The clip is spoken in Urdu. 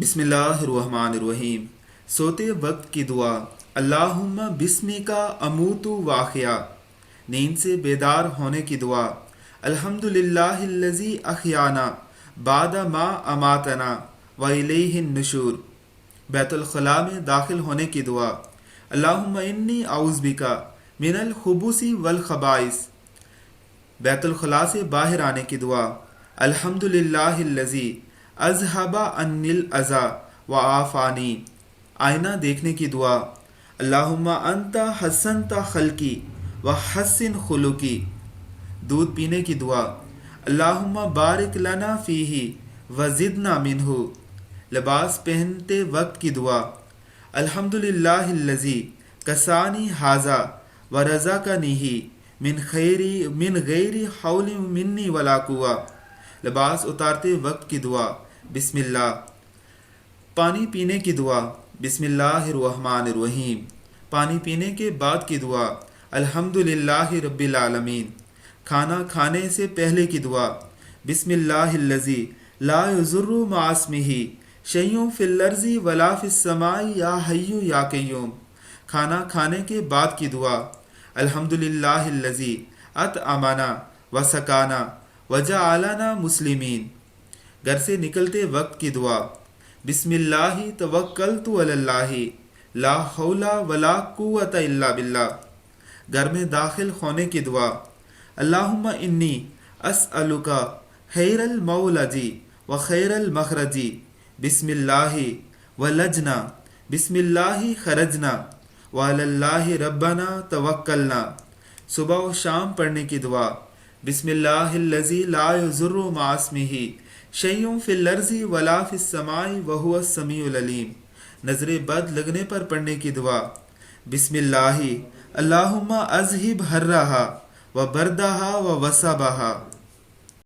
بسم اللہ الرحمن الرحیم۔ سوتے وقت کی دعا۔ اللہم بسمی کا اموت واحیا۔ نیند سے بیدار ہونے کی دعا۔ الحمدللہ الذی احیانا بعد ما اماتنا والیہ النشور۔ بیت الخلاء میں داخل ہونے کی دعا۔ اللہم انی اعوذ بک من الخبث والخبائث۔ بیت الخلاء سے باہر آنے کی دعا۔ الحمدللہ الذی اذھب عنی الاذی وعافانی۔ آئینہ دیکھنے کی دعا۔ اللہم انت حسنت خلقی وحسن خلقی۔ دودھ پینے کی دعا۔ اللہم بارک لنا فیہ وزدنا منہ۔ لباس پہنتے وقت کی دعا۔ الحمدللہ الذی کسانی ھذا ورزقنیہ من غیر حول منی ولا قوہ۔ لباس اتارتے وقت کی دعا۔ بسم اللہ۔ پانی پینے کی دعا۔ بسم اللہ الرحمن الرحیم۔ پانی پینے کے بعد کی دعا۔ الحمدللہ رب العالمین۔ کھانا کھانے سے پہلے کی دعا۔ بسم اللہ الذی لا یضر مع اسمہ شیء فی الارض ولا فی السماء یا حی یا قیوم۔ کھانا کھانے کے بعد کی دعا۔ الحمدللہ الذی اطعمنا وسقانا وجعلنا مسلمین۔ گھر سے نکلتے وقت کی دعا۔ بسم اللہ توکلت علی اللہ لا حول ولا قوۃ الا باللہ۔ گھر میں داخل ہونے کی دعا۔ اللہم انی اسألک خیر المولج وخیر المخرج۔ بسم اللہ ولجنا بسم اللہ خرجنا وعلی اللہ ربنا توکلنا۔ صبح و شام پڑھنے کی دعا۔ بسم اللہ الذی لا یضر مع اسمہ شیء فی الارض ولا فی السماء وہو السمیع العلیم۔ نظر بد لگنے پر پڑھنے کی دعا۔ بسم اللہ اللہم اذہب حرھا وبردھا ووصبھا۔